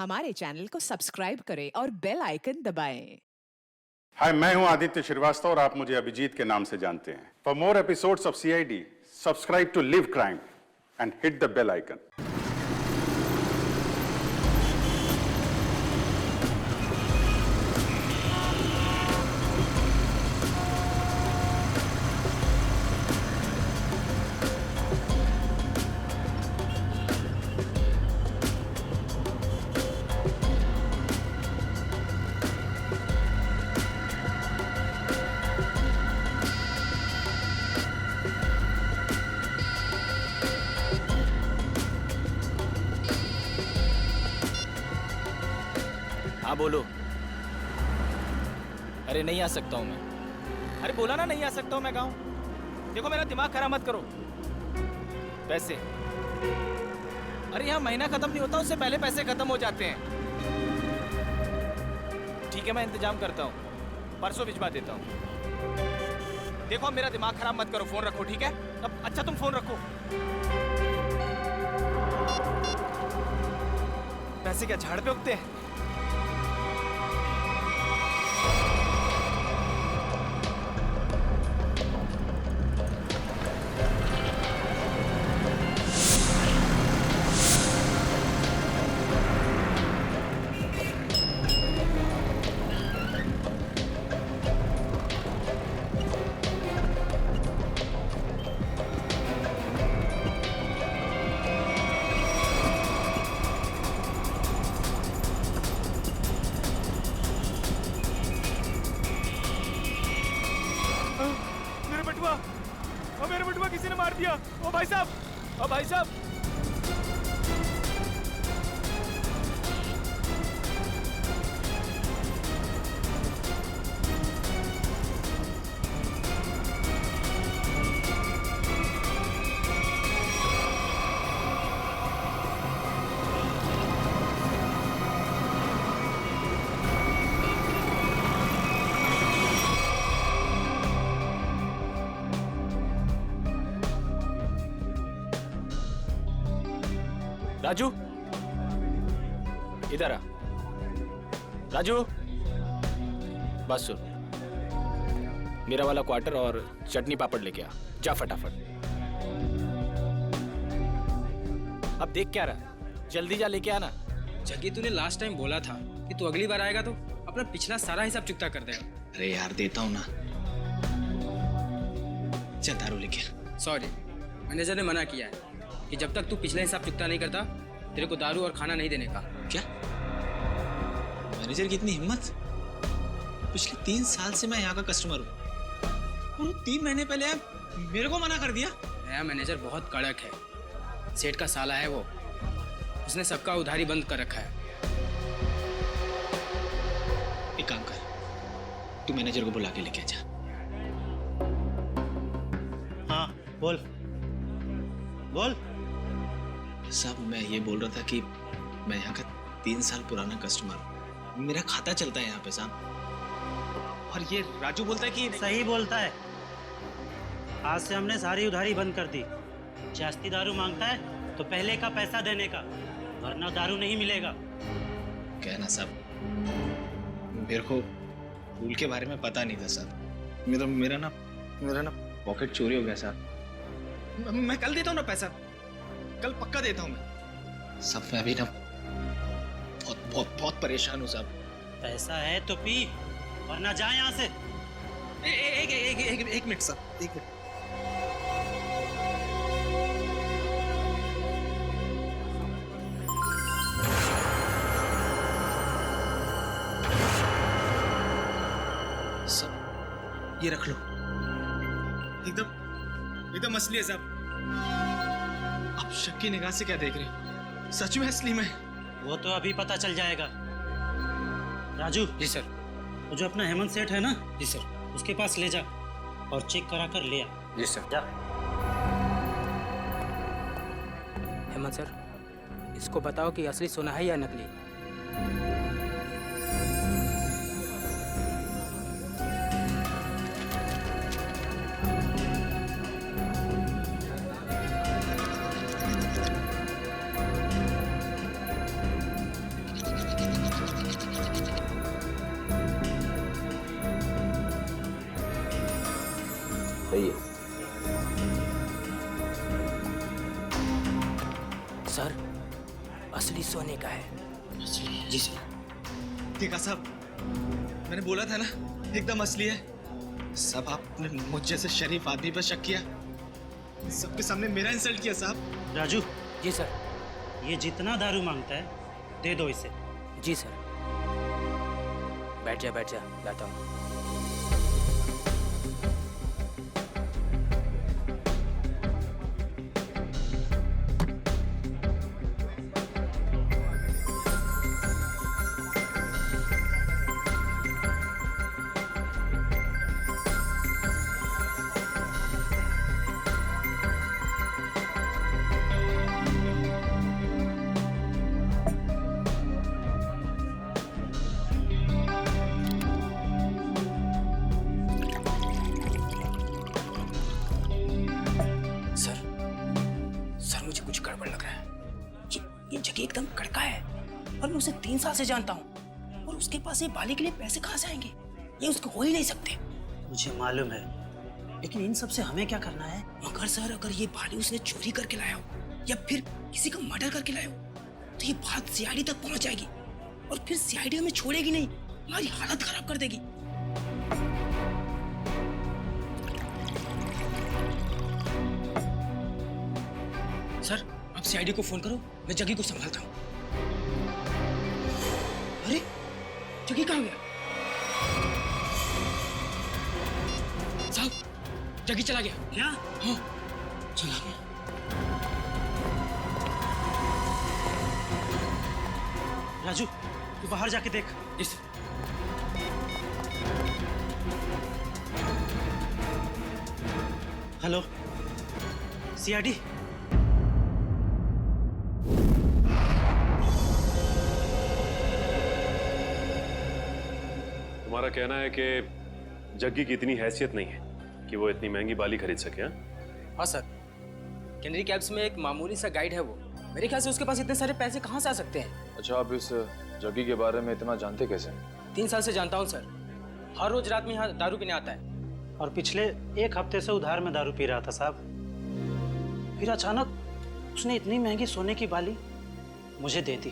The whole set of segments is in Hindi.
हमारे चैनल को सब्सक्राइब करें और बेल आइकन दबाएं। हाय, मैं हूं आदित्य श्रीवास्तव और आप मुझे अभिजीत के नाम से जानते हैं। For more episodes of CID, subscribe to Live Crime and hit the bell icon. हाँ बोलो। अरे नहीं आ सकता हूँ मैं। अरे बोला ना नहीं आ सकता हूँ मैं गाँव। देखो मेरा दिमाग खराब मत करो। पैसे, अरे यहाँ महीना खत्म नहीं होता उससे पहले पैसे खत्म हो जाते हैं। ठीक है मैं इंतजाम करता हूँ, परसों भिजवा देता हूँ। देखो मेरा दिमाग खराब मत करो, फोन रखो ठीक है। अब अच्छा तुम फोन रखो। पैसे क्या झाड़ पे उगते हैं? मेरे बटुआ किसी ने मार दिया। ओ भाई साहब, ओ भाई साहब। राजू इधर आ। राजू बस सुन, मेरा वाला क्वार्टर और चटनी पापड़ लेके आ, जा फटाफट। अब देख क्या रहा, जल्दी जा लेके आना। जगी तूने लास्ट टाइम बोला था कि तू अगली बार आएगा तो अपना पिछला सारा हिसाब चुकता कर देगा। अरे यार देता हूँ ना, चल दारू लेके आ। सॉरी, मैनेजर ने मना किया है कि जब तक तू पिछला हिसाब चुकता नहीं करता तेरे को दारू और खाना नहीं देने का। क्या मैनेजर की इतनी हिम्मत? पिछले 3 साल से मैं यहाँ का कस्टमर हूँ और 3 महीने पहले मेरे को मना कर दिया। नया मैनेजर बहुत कड़क है, सेठ का साला है वो, उसने सबका उधारी बंद कर रखा है। एक काम कर, तू मैनेजर को बुला के लेके जा। हाँ बोल बोल। साहब मैं ये बोल रहा था कि मैं यहाँ का 3 साल पुराना कस्टमर हूँ, मेरा खाता चलता है यहाँ पे साहब। और ये राजू बोलता है कि सही बोलता है, आज से हमने सारी उधारी बंद कर दी। जास्ती दारू मांगता है तो पहले का पैसा देने का, वरना दारू नहीं मिलेगा। कहना साहब, मेरे को फूल के बारे में पता नहीं था साहब। मेरा ना पॉकेट चोरी हो गया साहब। मैं कल देता हूँ ना पैसा, कल पक्का देता हूँ मैं। सब मैं अभी ना बहुत परेशान हूँ साहब। पैसा है तो पी, वरना जा यहाँ से। एक मिनट साहब, एक मिनट। सब ये रख लो, एकदम असली है साहब। आप शक की निगाह से क्या देख रहे हो? सच में असली में? वो तो अभी पता चल जाएगा। राजू। जी सर। वो जो अपना हेमंत सेठ है ना, जी सर। उसके पास ले जा और चेक करा कर ले आ। जी सर। जा। हेमंत सर, इसको बताओ कि असली सोना है या नकली। असली सोने का है। असली? जी सर। देखा साहब, मैंने बोला था ना एकदम असली है। सब आपने मुझ जैसे शरीफ आदमी पर शक किया, सबके सामने मेरा इंसल्ट किया साहब। राजू, जी सर। ये जितना दारू मांगता है दे दो इसे। जी सर। बैठ जा, लाता हूँ। सर मुझे कुछ गड़बड़ लग रहा है। ये जगह एकदम कड़का है और मैं उसे 3 साल से जानता हूँ, और उसके पास ये बाली के लिए पैसे कहाँ से आएंगे? ये उसको हो ही नहीं सकते। मुझे मालूम है, लेकिन इन सब से हमें क्या करना है? मगर सर, अगर ये बाली उसने चोरी करके लाया हो या फिर किसी का मर्डर करके लाया हो तो ये बात सीआईडी तक पहुंच जाएगी, और फिर सीआईडी हमें छोड़ेगी नहीं, हमारी हालत खराब कर देगी। सर, आप सीआईडी को फोन करो, मैं जगी को संभालता हूँ। अरे, जगी कहाँ गया? साहब, जगी चला गया। क्या? हाँ, चला गया। राजू, तू बाहर जाके देख। इस हेलो, सीआईडी। तुम्हारा कहना है कि जग्गी की इतनी हैसियत नहीं है कि वो इतनी महंगी बाली खरीद सके? हाँ सर, कैनरी कैब्स में एक मामूली सा गाइड है वो। मेरे ख्याल से उसके पास इतने सारे पैसे कहाँ से आ सकते हैं? अच्छा, आप इस जग्गी के बारे में इतना जानते कैसे? 3 साल से जानता हूँ सर। हर रोज रात में यहाँ दारू पीने आता है। और पिछले 1 हफ्ते से उधार में दारू पी रहा था साहब। फिर अचानक उसने इतनी महंगी सोने की बाली मुझे दे दी।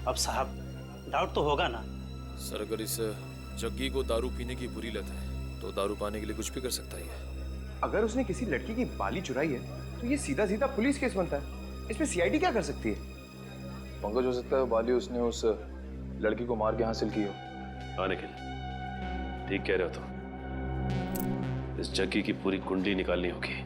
अब साहब, डाउट तो होगा ना? सर, अगर इस जग्गी को दारू पीने की बुरी लत है तो दारू पाने के लिए कुछ भी कर सकता है। अगर उसने किसी लड़की की बाली चुराई है तो ये सीधा सीधा पुलिस केस बनता है। इसमें सीआईडी क्या कर सकती है? पंकज, हो सकता है बाली उसने उस लड़की को मार के हासिल की हो। हाँ निखिल, ठीक कह रहे हो तुम। इस जग्गी की पूरी कुंडली निकालनी होगी।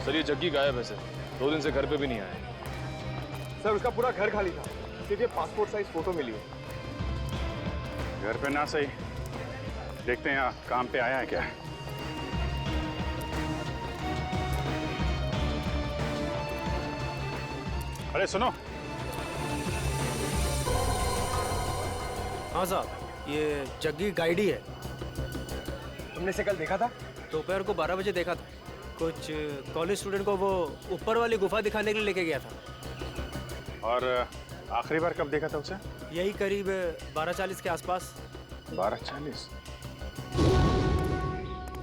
सर, ये जग्गी गायब है सर। 2 दिन से घर पे भी नहीं आया। सर, उसका पूरा घर खाली था, सिर्फ ये पासपोर्ट साइज फोटो मिली है। घर पे ना सही, देखते हैं यहाँ काम पे आया है क्या। अरे सुनो। हाँ साहब, ये जग्गी गाइड ही है। तुमने इसे कल देखा था? दोपहर को 12 बजे देखा था। कुछ कॉलेज स्टूडेंट को वो ऊपर वाली गुफा दिखाने के लिए लेके गया था। और आखिरी बार कब देखा था उसे? यही करीब 12:40 के आसपास। 12:40?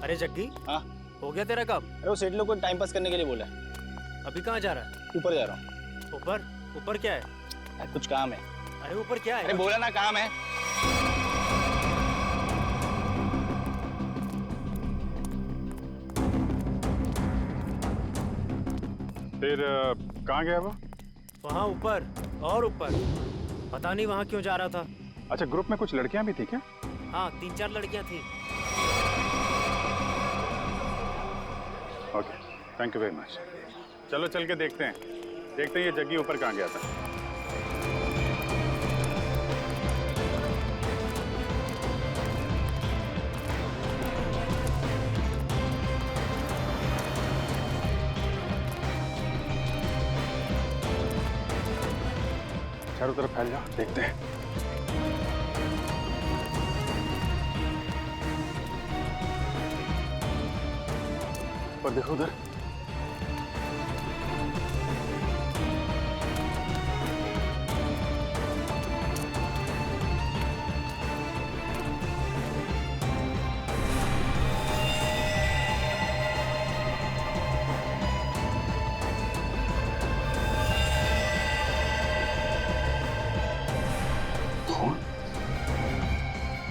अरे जग्गी, हाँ, हो गया तेरा काम? अरे वो सेठ लोग को टाइम पास करने के लिए बोला है। अभी कहाँ जा रहा है? ऊपर जा रहा हूँ। ऊपर? ऊपर क्या है? अरे कुछ काम है। अरे ऊपर क्या है? अरे बोला ना काम है। फिर कहाँ गया वो? वहाँ ऊपर और ऊपर। पता नहीं वहाँ क्यों जा रहा था। अच्छा, ग्रुप में कुछ लड़कियां भी थी क्या? हाँ, 3-4 लड़कियाँ थी। Okay, thank you very much. चलो चल के देखते हैं ये जग्गी ऊपर कहाँ गया था। चारों तरफ फैल जाओ, देखते हैं। पर देखो उधर।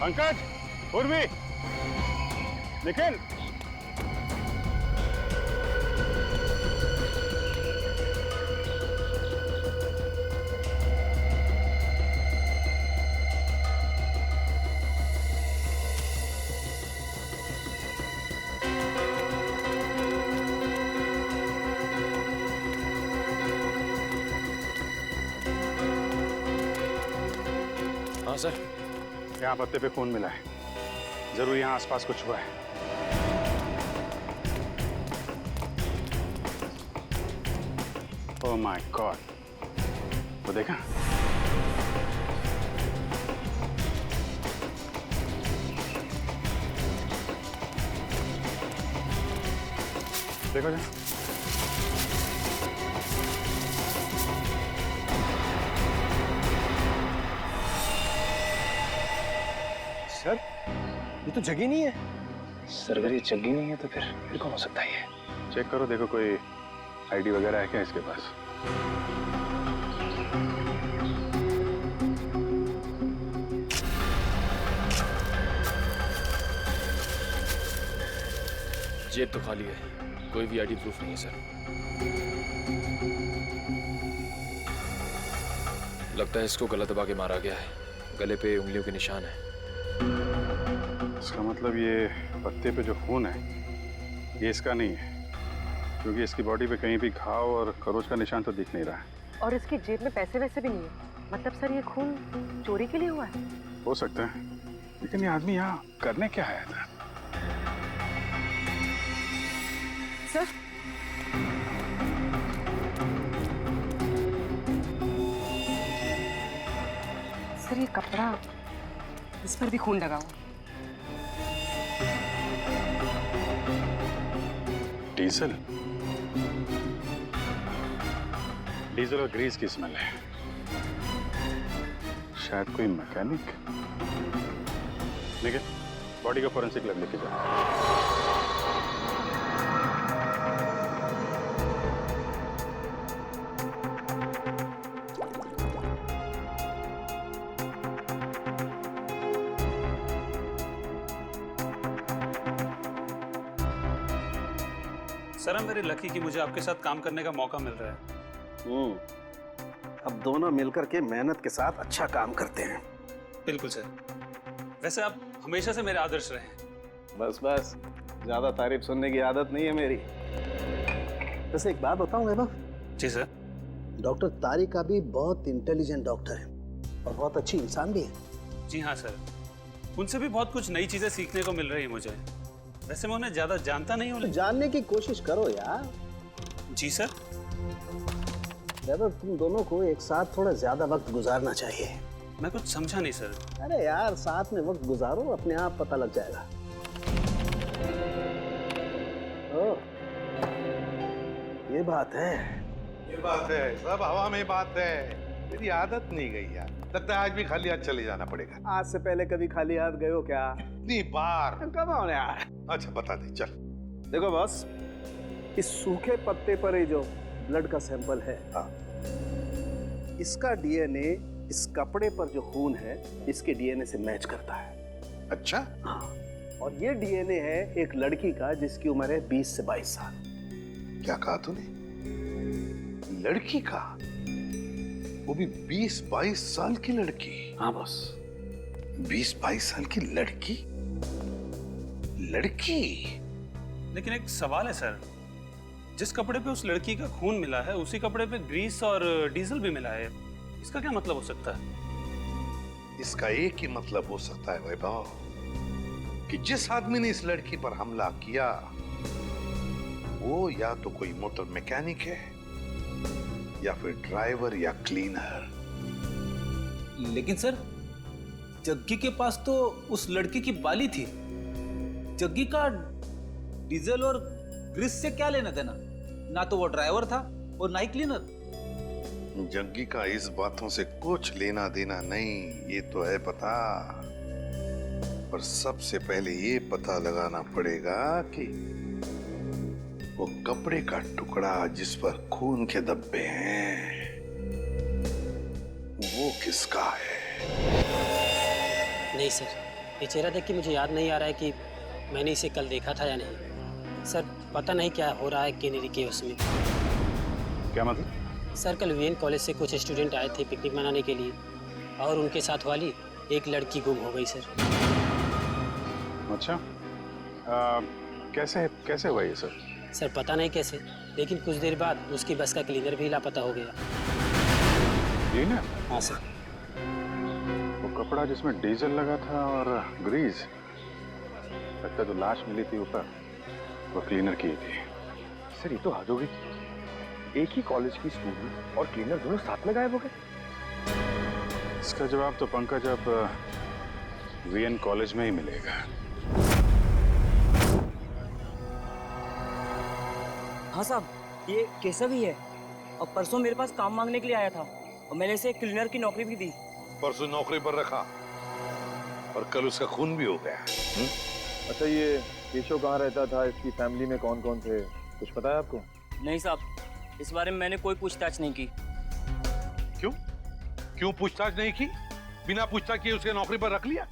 पंकज, उर्वी, निखिल, हाँ सर। यहाँ पत्ते पे खून मिला है, जरूर यहाँ आसपास कुछ हुआ है। ओह माय गॉड, वो देखा? देखो जा। सर, ये तो जगह नहीं है। सर अगर ये जग्गी नहीं है तो फिर कौन हो सकता है ये? चेक करो, देखो कोई आईडी वगैरह है क्या इसके पास? जेब तो खाली है, कोई भी आईडी प्रूफ नहीं है सर। लगता है इसको गला दबा के मारा गया है, गले पे उंगलियों के निशान है। इसका मतलब ये पत्ते पे जो खून है ये इसका नहीं है, क्योंकि इसकी बॉडी पे कहीं भी घाव और खरोच का निशान तो दिख नहीं रहा है। और इसकी जेब में पैसे वैसे भी नहीं है। मतलब सर ये खून चोरी के लिए हुआ है? हो सकता है, लेकिन ये आदमी यहाँ करने क्या आया था? सर सर ये कपड़ा, इस पर भी खून लगा हुआ। डीजल, डीजल और ग्रीस की स्मेल है। शायद कोई मैकेनिक। निखिल, बॉडी का फोरेंसिक लैब लेके जाओ। सर I'm very lucky कि मुझे आपके साथ काम करने का मौका मिल रहा है। अब दोनों मिलकर के मेहनत के साथ अच्छा काम करते हैं। बिल्कुल सर। वैसे आप हमेशा से मेरे आदर्श रहे हैं। बस बस, ज्यादा तारीफ सुनने की आदत नहीं है मेरी। वैसे एक बात बताऊं वैभव? जी सर। डॉक्टर तारिका भी बहुत इंटेलिजेंट डॉक्टर है और बहुत अच्छी इंसान भी है। जी हाँ सर, उनसे भी बहुत कुछ नई चीजें सीखने को मिल रही है मुझे। वैसे मैं उन्हें ज्यादा जानता नहीं हूँ। तो जानने की कोशिश करो यार। जी सर। वैभव, तुम दोनों को एक साथ थोड़ा ज्यादा वक्त गुजारना चाहिए। मैं कुछ समझा नहीं सर। अरे यार, साथ में वक्त गुजारो, अपने आप पता लग जाएगा। ओ, ये बात है। ये बात है, सब हवा में बात है। मेरी आदत नहीं गई यार, लगता है आज भी खाली हाथ चले जाना पड़ेगा। आज से पहले कभी खाली हाथ गए हो क्या? इतनी बार। कब आओ यार। अच्छा बता दे, चल। देखो बॉस, इस सूखे पत्ते पर ये जो ब्लड का सैंपल है, इसका डीएनए इस कपड़े पर जो खून है इसके डीएनए से मैच करता है। अच्छा? हाँ, और ये डीएनए है एक लड़की का जिसकी उम्र है 20 से 22 साल। क्या कहा तूने? लड़की का? वो भी 20-22 साल की लड़की? हाँ बॉस। 20-22 साल की लड़की? लड़की? लेकिन एक सवाल है सर, जिस कपड़े पे उस लड़की का खून मिला है उसी कपड़े पे ग्रीस और डीजल भी मिला है। इसका क्या मतलब हो सकता है? इसका एक ही मतलब हो सकता है वैभव, कि जिस आदमी ने इस लड़की पर हमला किया वो या तो कोई मोटर मैकेनिक है या फिर ड्राइवर या क्लीनर। लेकिन सर, जग्गी के पास तो उस लड़की की बाली थी। जग्गी का डीजल और ग्रीस से क्या लेना देना? ना तो वो ड्राइवर था और ना ही क्लीनर। जग्गी का इस बातों से कुछ लेना देना नहीं, ये तो है पता। पर सबसे पहले ये पता लगाना पड़ेगा कि वो कपड़े का टुकड़ा जिस पर खून के धब्बे हैं, वो किसका है? नहीं सर, ये चेहरा देख के मुझे याद नहीं आ रहा है कि मैंने इसे कल देखा था या नहीं। सर, पता नहीं क्या हो रहा है केनेरी के उसमें। क्या मतलब? सर, कल वीएन कॉलेज से कुछ स्टूडेंट आए थे पिकनिक मनाने के लिए और उनके साथ वाली एक लड़की गुम हो गई सर। अच्छा, कैसे हुआ ये सर? सर, पता नहीं कैसे, लेकिन कुछ देर बाद उसकी बस का क्लीनर भी लापता हो गया। क्लीनर? हाँ सर। वो कपड़ा जिसमें डीजल लगा था और ग्रीस, लगता जो लाश मिली थी ऊपर, वो क्लीनर की थी। सर, ये तो हद हो गई। एक ही कॉलेज की स्टूडेंट और क्लीनर दोनों साथ में गायब हो गए। इसका जवाब तो पंकज अब वीएन कॉलेज में ही मिलेगा। हाँ साहब, ये केशव ही है और परसों मेरे पास काम मांगने के लिए आया था और मैंने इसे क्लीनर की नौकरी भी दी। परसों नौकरी पर रखा और कल उसका खून भी हो गया। अच्छा, ये केशव कहाँ रहता था? इसकी फैमिली में कौन कौन थे? कुछ पता है आपको? नहीं साहब, इस बारे में मैंने कोई पूछताछ नहीं की। क्यों पूछताछ नहीं की? बिना पूछताछ किए उसके नौकरी पर रख लिया?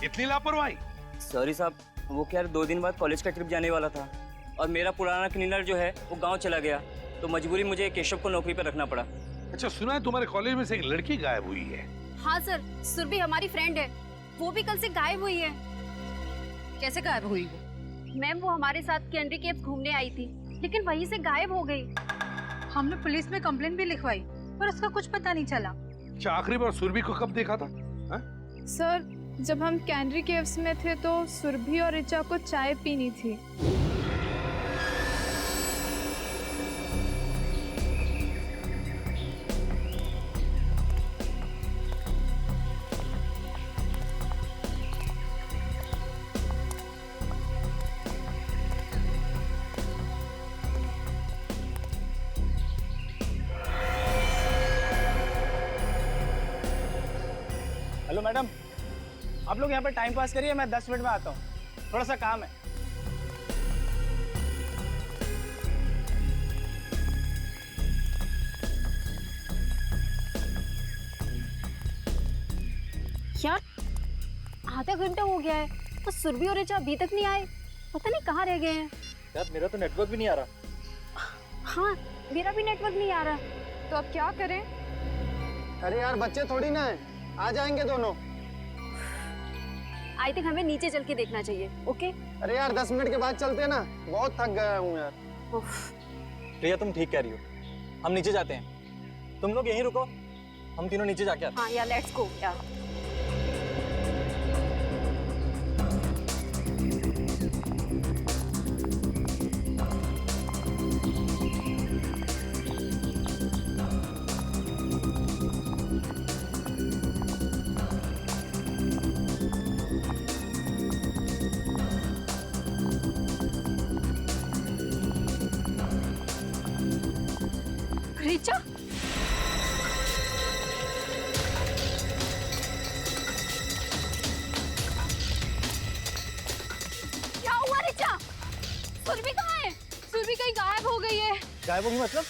इतनी लापरवाही? सॉरी साहब, वो क्या 2 दिन बाद कॉलेज का ट्रिप जाने वाला था और मेरा पुराना क्लीनर जो है वो गांव चला गया, तो मजबूरी मुझे केशव को नौकरी पर रखना पड़ा। अच्छा, सुना है तुम्हारे कॉलेज में से एक लड़की गायब हुई है? हाँ सर, सुरभि हमारी फ्रेंड है, वो भी कल से गायब हुई है। कैसे गायब हुई? मैम, वो हमारे साथ कैंडी केव्स घूमने आई थी, लेकिन वहीं से गायब हो गई। हमने पुलिस में कंप्लेंट भी लिखवाई पर उसका कुछ पता नहीं चला। अच्छा, आखिरी बार सुरभि को कब देखा था? सर, जब हम कैंडी केव्स में थे तो सुरभि और ऋचा को चाय पीनी थी। हेलो मैडम, आप लोग यहाँ पे टाइम पास करिए, मैं 10 मिनट में आता हूँ, थोड़ा सा काम है। यार, आधा घंटा हो गया है और सुरभि और ऋचा अभी तक नहीं आए, पता नहीं कहाँ रह गए हैं। यार, मेरा तो नेटवर्क भी नहीं आ रहा। हाँ, मेरा भी नेटवर्क नहीं आ रहा, तो अब क्या करें? अरे यार, बच्चे थोड़ी ना है, आ जाएंगे दोनों। आई थिंक हमें नीचे चल के देखना चाहिए। ओके? अरे यार, 10 मिनट के बाद चलते हैं ना, बहुत थक गया हूँ यार। प्रिया, तुम ठीक कह रही हो, हम नीचे जाते हैं, तुम लोग यहीं रुको, हम तीनों नीचे जाके आते हैं। हाँ यार, लेट्स गो यार। ऋचा, क्या हुआ ऋचा? सुरभि कहाँ है? सुरभि कहीं गायब हो गई है। गायब होगी मतलब?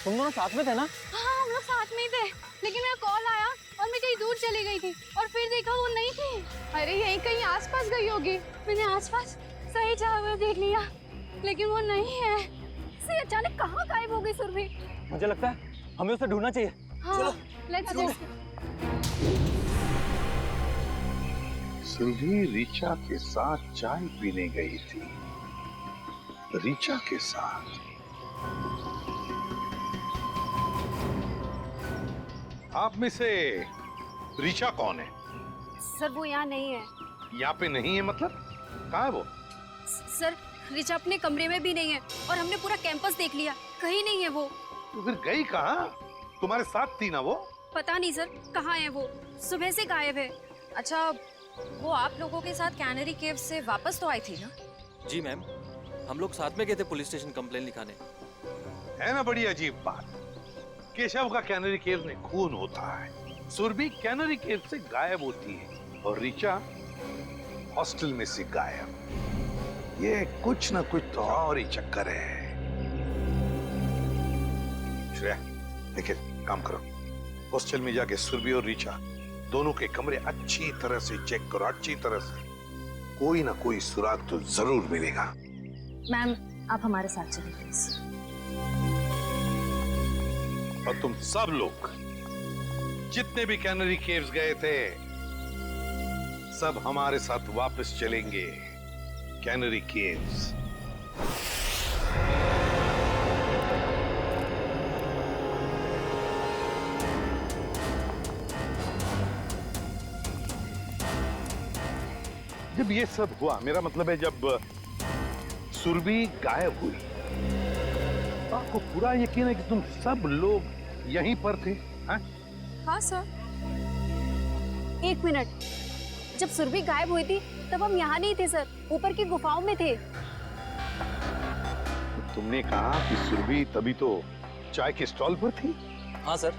तुम दोनों साथ में थे ना? हाँ, हम लोग साथ में ही थे, लेकिन मेरा कॉल आया और मैं कहीं दूर चली गई थी और फिर देखा वो नहीं थी। अरे, यहीं कहीं आसपास गई होगी। मैंने आसपास सही जगह देख लिया, लेकिन वो नहीं है। से अचानक कहाँ गायब हो गई सुरभि? मुझे लगता है हमें उसे ढूंढना चाहिए। हाँ, लेट्स गो। सुरभि ऋचा के साथ चाय पीने गई थी। ऋचा के साथ? आप में से ऋचा कौन है? सर, वो यहाँ नहीं है। यहाँ पे नहीं है मतलब? कहाँ है वो? सर, ऋचा अपने कमरे में भी नहीं है और हमने पूरा कैंपस देख लिया, कहीं नहीं है वो। तो फिर गई कहाँ? तुम्हारे साथ थी ना वो? पता नहीं सर, कहाँ है वो। सुबह से गायब है। अच्छा, वो आप लोगों के साथ कैनरी केव से वापस तो आई थी ना? जी मैम, हम लोग साथ में गए थे पुलिस स्टेशन कंप्लेन लिखाने। है ना बड़ी अजीब बात। केशव का कैनरी केव में खून होता है, सुरभि कैनरी केव से गायब होती है और ऋचा हॉस्टल में से गायब। ये कुछ ना कुछ तो और ही चक्कर है। श्रेया, निखिल, काम करो, हॉस्टल में जाके सुरभि और ऋचा दोनों के कमरे अच्छी तरह से चेक करो, अच्छी तरह से। कोई ना कोई सुराग तो जरूर मिलेगा। मैम, आप हमारे साथ चलिए प्लीज। और तुम सब लोग जितने भी कैनरी केव्स गए थे, सब हमारे साथ वापस चलेंगे कैनरी केव्स। जब ये सब हुआ, मेरा मतलब है जब सुरभि गायब हुई, तो आपको पूरा यकीन है कि तुम सब लोग यहीं पर थे? हाँ सर। एक मिनट, जब सुरभि गायब हुई थी तब हम यहाँ नहीं थे सर, ऊपर की गुफाओं में थे। तुमने कहा कि सुरभि तभी तो चाय के स्टॉल पर थी? हाँ सर,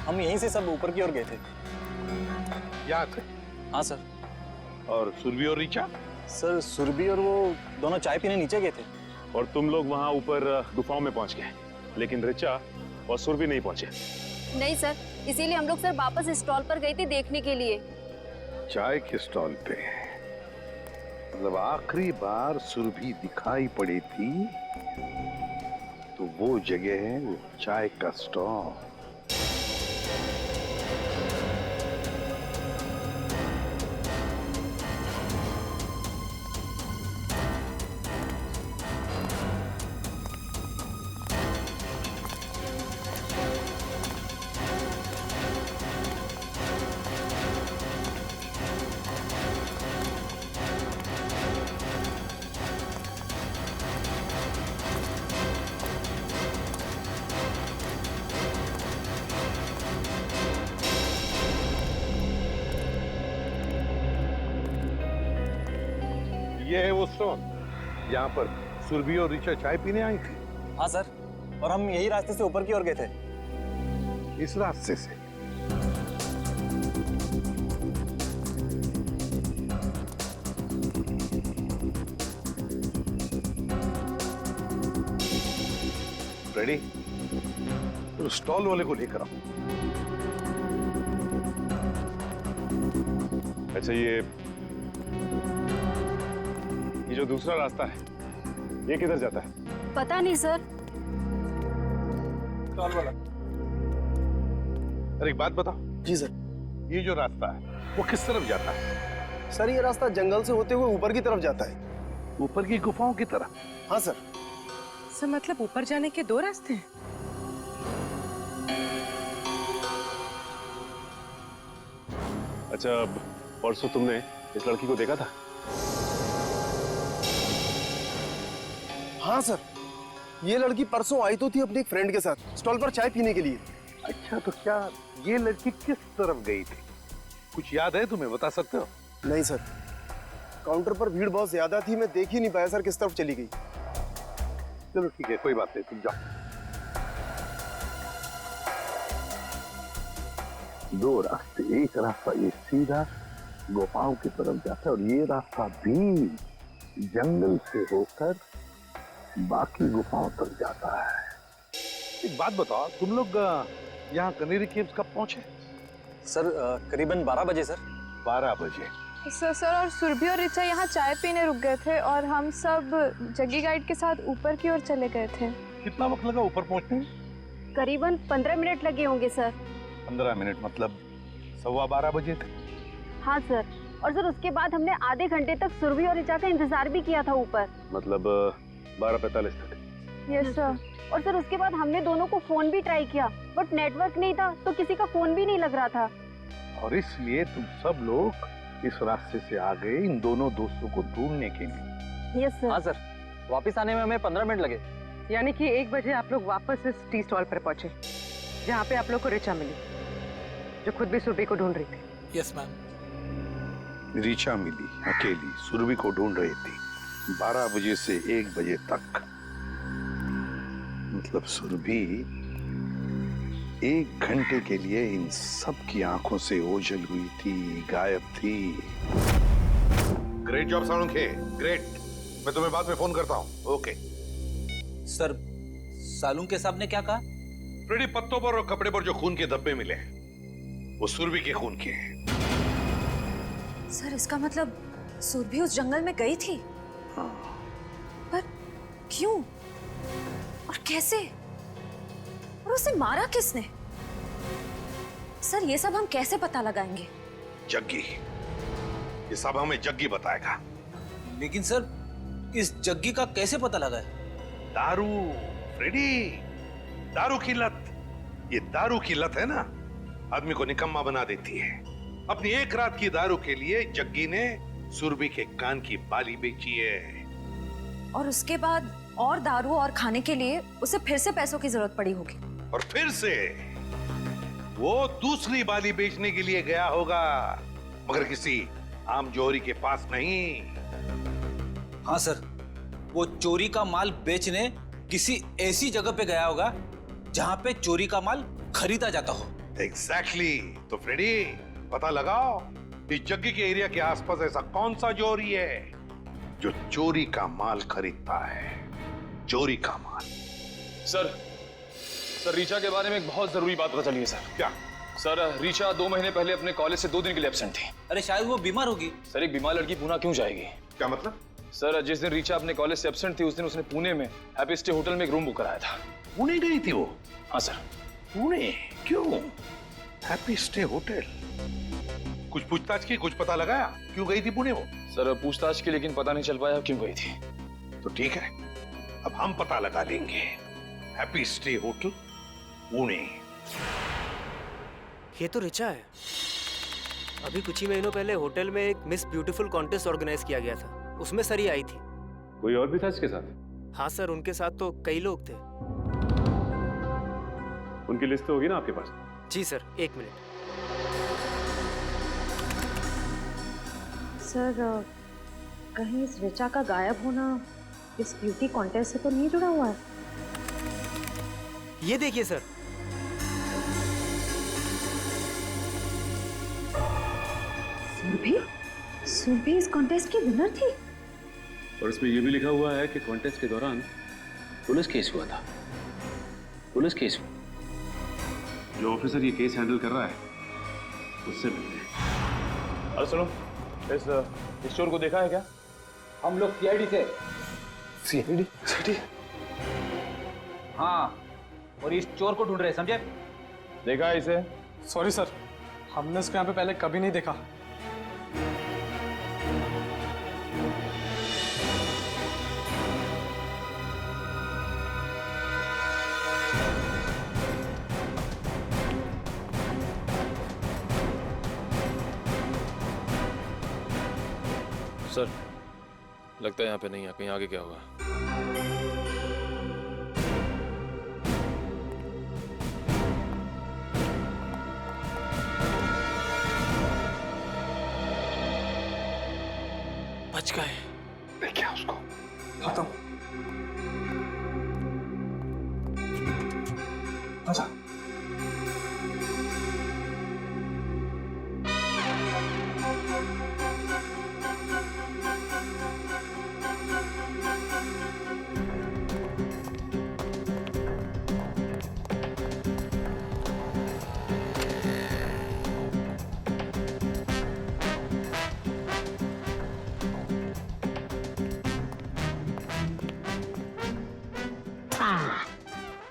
हम यहीं से सब ऊपर की ओर गए थे। यहाँ थे? हाँ सर। और सुरभि और ऋचा? सर, सुरभि और वो दोनों चाय पीने नीचे गए थे। और तुम लोग वहां ऊपर गुफाओं में पहुंच गए, लेकिन ऋचा और सुरभि नहीं पहुंचे। नहीं सर, इसीलिए हम लोग सर वापस स्टॉल पर गए थे देखने के लिए। चाय के स्टॉल पे? मतलब आखिरी बार सुरभि दिखाई पड़ी थी तो वो जगह है वो चाय का स्टॉल। ये है वो स्टॉल, यहाँ पर सुरभि और ऋचा चाय पीने आई थी? हाँ सर, और हम यही रास्ते से ऊपर की ओर गए थे। इस रास्ते से? रेडी? तो स्टॉल वाले को लेकर आओ। अच्छा, ये जो दूसरा रास्ता है, ये किधर जाता है? पता नहीं सर। स्टॉल वाला, अरे एक बात बताओ। जी सर। ये जो रास्ता है वो किस तरफ जाता है? सर, ये रास्ता जंगल से होते हुए ऊपर की तरफ जाता है। ऊपर की गुफाओं की तरफ? हाँ सर। सर, मतलब ऊपर जाने के दो रास्ते हैं? अच्छा, परसों तुमने इस लड़की को देखा था? हाँ सर, ये लड़की परसों आई तो थी अपनी एक फ्रेंड के साथ स्टॉल पर चाय पीने के लिए। अच्छा, तो क्या ये लड़की किस तरफ गई थी? कुछ याद है तुम्हें, बता सकते हो? नहीं सर, काउंटर पर भीड़ बहुत ज्यादा थी, मैं देख ही नहीं पाया सर किस तरफ चली गई। चलो ठीक है, कोई बात नहीं, तुम जाओ। दो रास्ते, एक रास्ता ये सीधा गुफाओं की तरफ जाता है और ये रास्ता भी जंगल से होकर बाकी गुफाओं तक जाता है। एक बात बताओ, तुम लोग यहाँ कैनरी केव्स कब पहुंचे? सर, करीबन 12 बजे सर। 12 बजे? सर, और सुरभि और ऋचा यहाँ चाय पीने रुक गए थे और हम सब जग्गी गाइड के साथ ऊपर की ओर चले गए थे। कितना वक्त लगा ऊपर पहुंचने में? करीबन 15 मिनट लगे होंगे सर। 15 मिनट मतलब 12:15 बजे थे? हाँ सर, और सर उसके बाद हमने आधे घंटे तक सुरभि और ऋचा का इंतजार भी किया था ऊपर। मतलब 12:45 तक? Yes sir. और सर उसके बाद हमने दोनों को फोन भी ट्राई किया, बट नेटवर्क नहीं था तो किसी का फोन भी नहीं लग रहा था। और इसलिए तुम सब लोग इस रास्ते से आ गए इन दोनों दोस्तों को ढूंढने के लिए? Yes sir. हाँ सर, वापस आने में हमें 15 मिनट लगे। यानी कि 1 बजे आप लोग वापस इस टी स्टॉल पर पहुंचे, जहाँ पे आप लोग को ऋचा मिली, जो खुद भी सुरभि को ढूंढ रही थी। Yes ma'am. रीचा मिली अकेली, सुरभि को ढूंढ रही थी 12 बजे से 1 बजे तक। मतलब सुरभि 1 घंटे के लिए इन सब की आंखों से ओझल हुई थी, गायब थी। Great job Salunkhe, great. मैं तुम्हें बाद में फोन करता हूं। ओके सर, सालुंखे साहब ने क्या कहा? फ्रेडी, पत्तों पर और कपड़े पर जो खून के धब्बे मिले वो सुरभि के खून के हैं। सर, इसका मतलब सुरभि उस जंगल में गई थी? हाँ। पर क्यों और कैसे? और उसे मारा किसने? सर, ये सब हम कैसे पता लगाएंगे? जग्गी, ये सब हमें जग्गी बताएगा। लेकिन सर, इस जग्गी का कैसे पता लगा है? दारू फ्रेडी, दारू की लत। ये दारू की लत है ना, आदमी को निकम्मा बना देती है। अपनी 1 रात की दारू के लिए जग्गी ने सुरभि के कान की बाली बेची है। और उसके बाद और दारू और खाने के लिए उसे फिर से पैसों की जरूरत पड़ी होगी। और फिर से वो दूसरी बाली बेचने के लिए गया होगा, मगर किसी आम जौहरी के पास नहीं। हाँ सर, वो चोरी का माल बेचने किसी ऐसी जगह पे गया होगा जहां पे चोरी का माल खरीदा जाता हो। एग्जैक्टली। तो फ्रेडी, पता लगाओ इस जग्गी के एरिया के आसपास ऐसा कौन सा जौहरी है जो चोरी का माल खरीदता है। चोरी का माल। सर, रीचा के बारे में एक बहुत जरूरी बात पता चली है सर। क्या? सर, रीचा 2 महीने पहले अपने कॉलेज से 2 दिन के लिए एब्सेंट थी। अरे शायद वो बीमार होगी। सर, एक बीमार लड़की पुणे क्यों जाएगी? क्या मतलब? सर, जिस दिन रीचा अपने कॉलेज से एब्सेंट थी उस दिन उसने पुणे में हैप्पी स्टे होटल में एक रूम बुक कराया था। पुणे गई थी वो? हाँ सर। पुणे क्यों? Happy stay hotel. कुछ पूछताछ की, कुछ पता लगाया क्यों गई थी पुणे वो? सर, पूछताछ की, लेकिन पता नहीं चल पाया क्यों गई थी। तो ठीक है, अब हम पता लगा लेंगे। Happy stay hotel, Pune. ये तो ऋचा है। अभी कुछ ही महीनों पहले होटल में एक मिस ब्यूटीफुल कॉन्टेस्ट ऑर्गेनाइज किया गया था, उसमें सरी आई थी। कोई और भी था इसके साथ? हाँ सर, उनके साथ तो कई लोग थे। उनकी लिस्ट तो होगी ना आपके पास? जी सर, 1 मिनट। सर, कहीं इस ऋचा का गायब होना इस ब्यूटी कॉन्टेस्ट से तो नहीं जुड़ा हुआ है? ये देखिए सर। सुरभि इस कॉन्टेस्ट की विनर थी। और इसमें यह भी लिखा हुआ है कि कॉन्टेस्ट के दौरान पुलिस केस हुआ था। पुलिस केस हुआ। जो ऑफिसर ये केस हैंडल कर रहा है उससे मिलते हैं। अरे सुनो, इस चोर को देखा है क्या? हम लोग सीआईडी से। सीआईडी? हाँ, और इस चोर को ढूंढ रहे हैं, समझे? देखा है इसे? सॉरी सर, हमने इसको यहाँ पे पहले कभी नहीं देखा। सर, लगता है यहाँ पे नहीं है, कहीं आगे क्या होगा? बच गए। देखिए उसको। खत्म। अच्छा।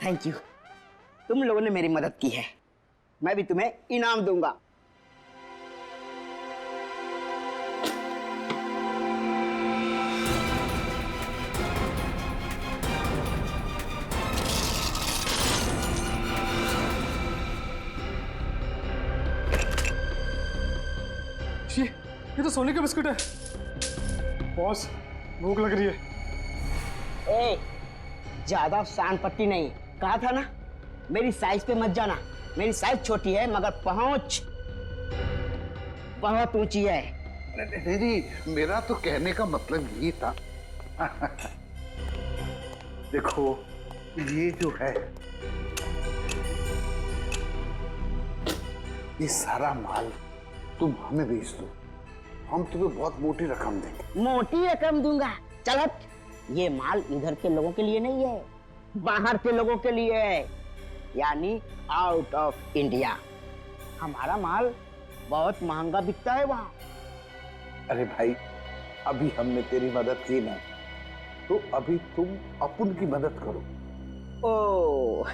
थैंक यू, तुम लोगों ने मेरी मदद की है। मैं भी तुम्हें इनाम दूंगा। ये तो सोने का बिस्कुट है। बॉस, भूख लग रही है। ए, ज्यादा शान पट्टी नहीं, कहा था ना मेरी साइज पे मत जाना। मेरी साइज छोटी है मगर पहुंच बहुत ऊंची है। नहीं, मेरा तो कहने का मतलब यही था। देखो ये जो है, ये सारा माल तुम हमें बेच दो, हम तुम्हें बहुत मोटी रकम देंगे। मोटी रकम दूंगा? चल हट। ये माल इधर के लोगों के लिए नहीं है, बाहर के लोगों के लिए है, यानी आउट ऑफ इंडिया। हमारा माल बहुत महंगा बिकता है वहाँ। अरे भाई, अभी हमने तेरी मदद की ना, तो अभी तुम अपन की मदद करो। ओ,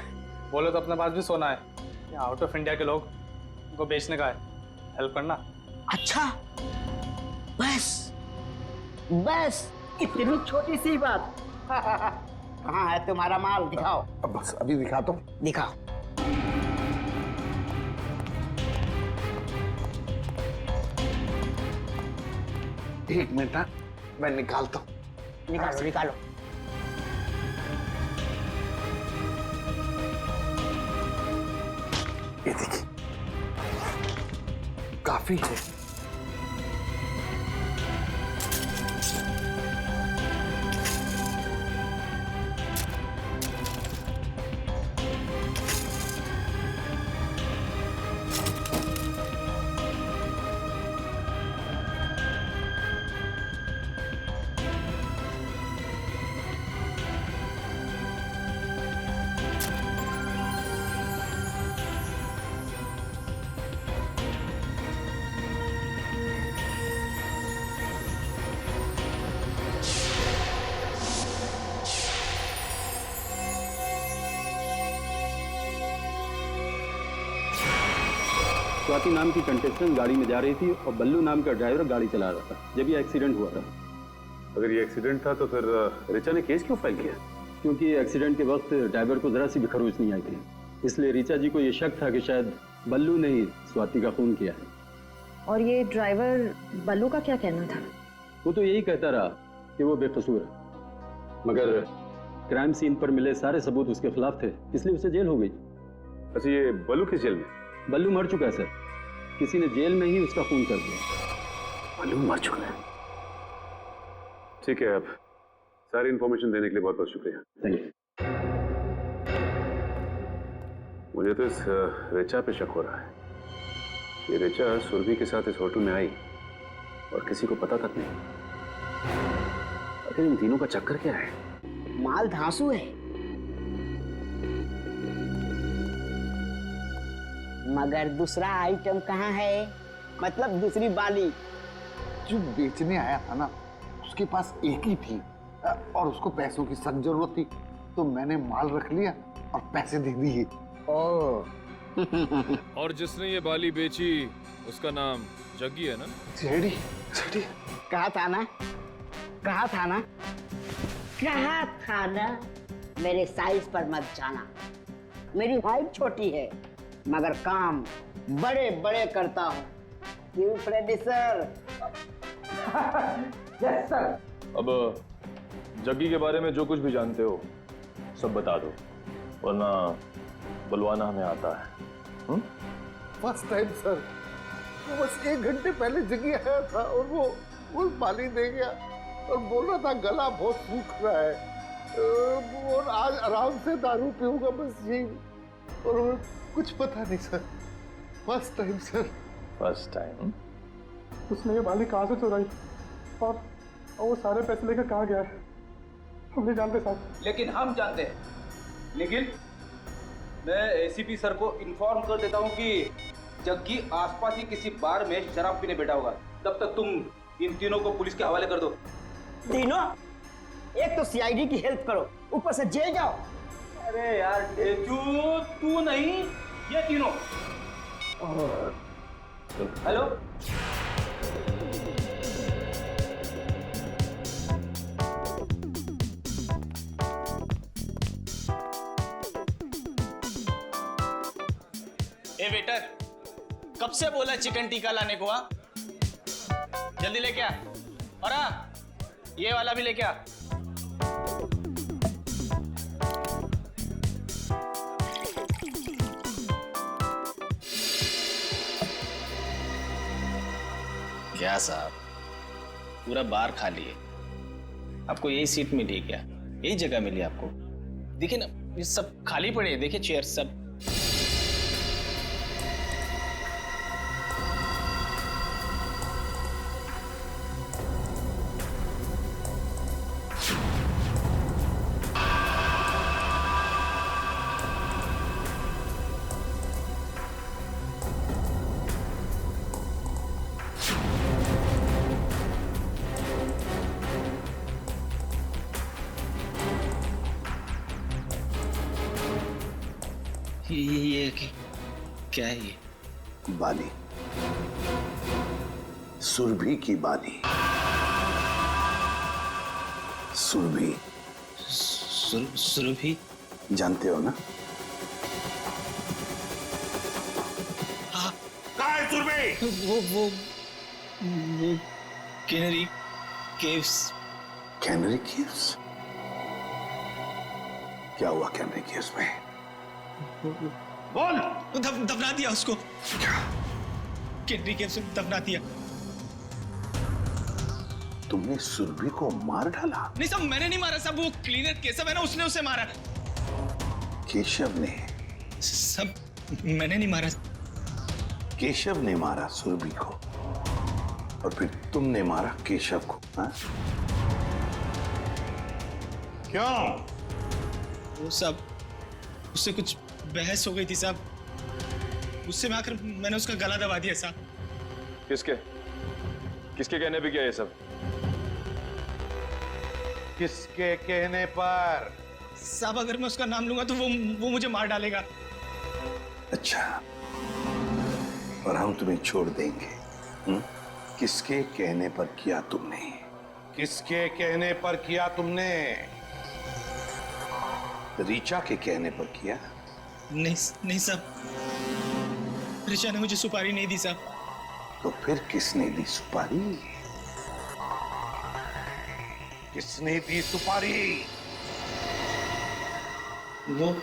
बोले तो अपने पास भी सोना है, आउट ऑफ इंडिया के लोग उनको बेचने का है, हेल्प करना। अच्छा, बस बस इतनी छोटी सी बात। कहाँ है तुम्हारा माल? दिखाओ। बस अभी दिखाता हूँ। दिखाओ। एक मिनट, मैं निकालता हूँ। निकालो निकालो। ये देखिए, काफी है। स्वाति नाम की कंटेस्टेंट गाड़ी में जा रही थी और बल्लू नाम का ड्राइवर गाड़ी चला रहा था जब ये एक्सीडेंट हुआ था। अगर ये एक्सीडेंट था तो फिर रिचा ने केस क्यों फाइल किया? क्योंकि एक्सीडेंट के वक्त ड्राइवर को जरा सी भी खरोच नहीं आई थी, इसलिए रिचा जी को ये शक था कि शायद बल्लू ने ही स्वाति का खून किया है। और ये ड्राइवर बल्लू का क्या कहना था? वो तो यही कहता रहा कि वो बेकसूर है, मगर क्राइम सीन पर मिले सारे सबूत उसके खिलाफ थे, इसलिए उसे जेल हो गई। अच्छा, ये बल्लू किस जेल में? बल्लू मर चुका है सर, किसी ने जेल में ही उसका खून कर दिया। बल्लू मर चुका है? ठीक है, अब सारी इंफॉर्मेशन देने के लिए बहुत बहुत शुक्रिया। Thank you. मुझे तो इस रिचा पे शक हो रहा है। ये रिचा सुरभि के साथ इस होटल में आई और किसी को पता तक नहीं। आखिर इन तीनों का चक्कर क्या है? माल धांसू है, मगर दूसरा आइटम कहाँ है? मतलब दूसरी बाली। जो बेचने आया था ना, उसके पास एक ही थी और उसको पैसों की सख्त जरूरत थी, तो मैंने माल रख लिया और पैसे दे दिए। और जिसने ये बाली बेची उसका नाम जग्गी है ना? JD, JD. कहा था ना, कहा था ना, कहा था ना, मेरे साइज पर मत जाना। मेरी हाइट छोटी है मगर काम बड़े बड़े करता हूँ। क्यों फ्रेडी सर? Yes sir. अब जग्गी के बारे में जो कुछ भी जानते हो सब बता दो, वरना बुलवाना हमें आता है। फर्स्ट टाइम सर, वो बस 1 घंटे पहले जगी आया था और वो पानी दे गया और बोल रहा था गला बहुत सूख रहा है और आज आराम से दारू पीऊंगा, बस यही। और कुछ पता नहीं sir, first time sir. First time? उसने ये बाली कहाँ से चुराई और वो सारे पैसे लेकर कहाँ गया है हम नहीं जानते साहब। लेकिन हम जानते हैं। निखिल, मैं एसीपी सर को इन्फॉर्म कर देता हूँ कि जग्गी आसपास ही किसी बार में शराब पीने बैठा होगा। तब तक तुम इन तीनों को पुलिस के हवाले कर दो। तीनों? एक तो सीआईडी की हेल्प करो, ऊपर से जेल जाओ। अरे यार ढेचू, तू नहीं, ये तीनों। हेलो, ए वेटर, कब से बोला चिकन टिक्का लाने को? आ जल्दी लेके आ। और ये वाला भी लेके आ। क्या साहब, पूरा बार खाली है। आपको यही सीट मिली क्या? यही जगह मिली आपको? देखिए ना, ये सब खाली पड़े हैं, देखिए चेयर सब। ये क्या है ये? बाली, सुरभि की बाली। सुरभि। सुरभि जानते हो ना? कहाँ है सुरभि? वो कैनरी केव्स। Canary caves? क्या हुआ कैनरी केव्स में? बोल। दफना दिया उसको। कैनरी केव्स में दफना दिया। तुमने सुरभि को मार डाला? नहीं साहब, मैंने नहीं मारा साहब, वो क्लीनर केशव है ना, उसने उसे मारा। केशव ने? सब मैंने नहीं मारा। केशव ने मारा सुरभि को और फिर तुमने मारा केशव को, हाँ? क्यों? वो सब उससे कुछ बहस हो गई थी साहब, उससे मैं आकर मैंने उसका गला दबा दिया साहब। किसके किसके कहने पे किया ये सब? किसके कहने पर? साहब अगर मैं उसका नाम लूंगा तो वो मुझे मार डालेगा। अच्छा, और हम तुम्हें छोड़ देंगे? किसके कहने पर किया तुमने? किसके कहने पर किया तुमने? रीचा के कहने पर किया? नहीं साहब, ऋचा ने मुझे सुपारी नहीं दी साहब। तो फिर किसने दी सुपारी? किसने दी सुपारी? वो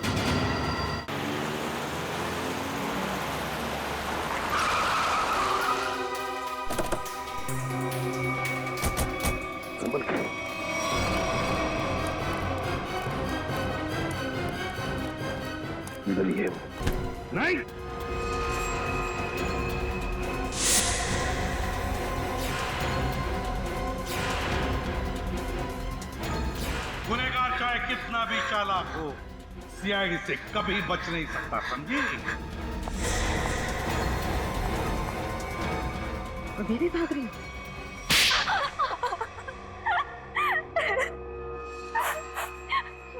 निकलिए। नहीं, गुनहगार चाहे कितना भी चालाक हो, सीआईडी से कभी बच नहीं सकता, समझी? अभी भी भाग रही?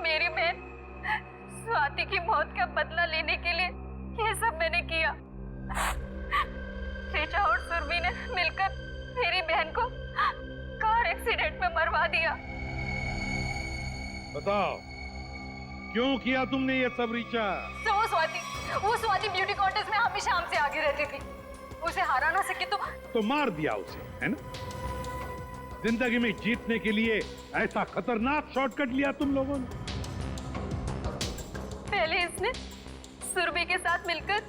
मेरी बहन स्वाति की मौत का बदला लेने के लिए ये सब मैंने किया। ऋचा और सुरभि ने मिलकर मेरी बहन को कार एक्सीडेंट में मरवा दिया। बताओ, क्यों किया तुमने ये सब रीचा? तो वो स्वाति ब्यूटी कॉन्टेस्ट में हमेशा हमसे आगे रहती थी। उसे हरा ना सके तो मार दिया उसे, है ना? जिंदगी में जीतने के लिए ऐसा खतरनाक शॉर्टकट लिया तुम लोगों ने। पहले इसने सुरभि के साथ मिलकर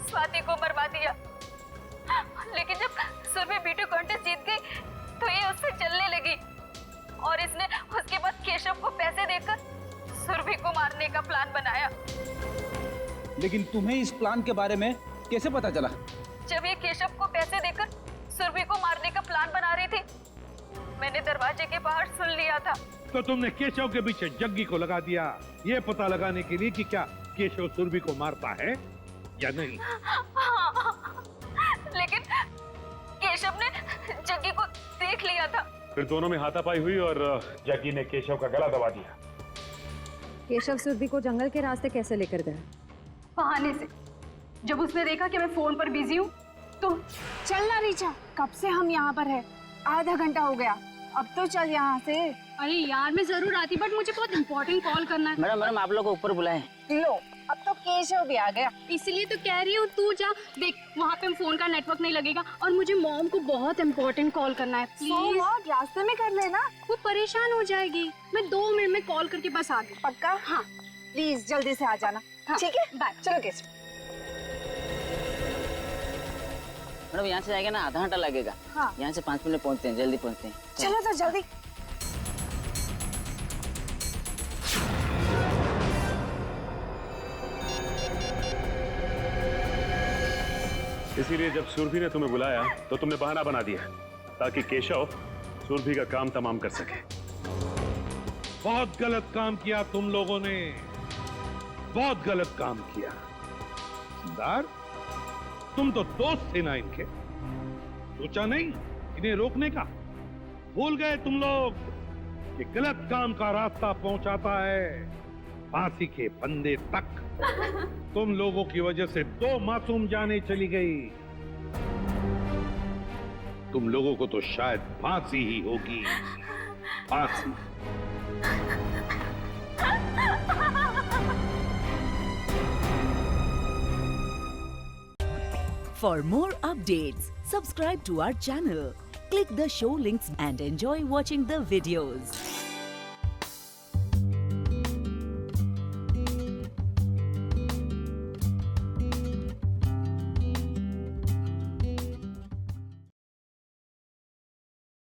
स्वाति को मरवा दिया, लेकिन जब सुरभि ब्यूटी कॉन्टेस्ट जीत गई तो ये उससे जलने लगी और इसने उसके बाद केशव को पैसे देकर सुरभि को मारने का प्लान बनाया। लेकिन तुम्हें इस प्लान के बारे में कैसे पता चला? जब ये केशव को पैसे देकर सुरभि को मारने का प्लान बना रही थी, मैंने दरवाजे के बाहर सुन लिया था। तो तुमने केशव के पीछे जग्गी को लगा दिया, ये पता लगाने के लिए कि क्या केशव सुरभि को मारता है या नहीं? लेकिन केशव ने जग्गी को देख लिया था। फिर दोनों में हाथापाई हुई और जग्गी ने केशव का गला दबा दिया। केशव सुरभि को जंगल के रास्ते कैसे लेकर गया? बहाने से। जब उसने देखा कि मैं फोन पर बिजी हूँ तो चल ना रीचा, कब से हम यहाँ पर है, आधा घंटा हो गया, अब तो चल यहाँ से। अरे यार मैं जरूर आती, बट मुझे बहुत इम्पोर्टेंट कॉल करना है। मैडम आप लोग को ऊपर बुलाएं। लो, अब तो केशव भी आ गया। इसलिए तो कह रही हूँ तू जा, देख वहाँ पे फोन का नेटवर्क नहीं लगेगा और मुझे मॉम को बहुत इम्पोर्टेंट कॉल करना है। प्लीज रास्ते में कर लेना, वो परेशान हो जाएगी। मैं 2 मिनट में कॉल करके बस आ गई। पक्का? हाँ प्लीज जल्दी से आ जाना। हाँ, ठीक है, बाय। चलो केशव। मैडम यहाँ से जाएगा ना आधा घंटा लगेगा। हाँ। यहाँ से 5 मिनट पहुँचते हैं, जल्दी पहुँचते हैं। चलो तो जल्दी। इसीलिए जब सुरभि ने तुम्हें बुलाया तो तुमने बहाना बना दिया ताकि केशव सुरभि का काम तमाम कर सके। बहुत गलत काम किया तुम लोगों ने, बहुत गलत काम किया। सरदार, तुम तो दोस्त थे ना इनके, सोचा नहीं इन्हें रोकने का? भूल गए तुम लोग कि गलत काम का रास्ता पहुंचाता है फांसी के फंदे तक। तुम लोगों की वजह से 2 मासूम जानें चली गई। तुम लोगों को तो शायद फांसी ही होगी, फांसी। For more updates, subscribe to our channel, click the show links and enjoy watching the videos.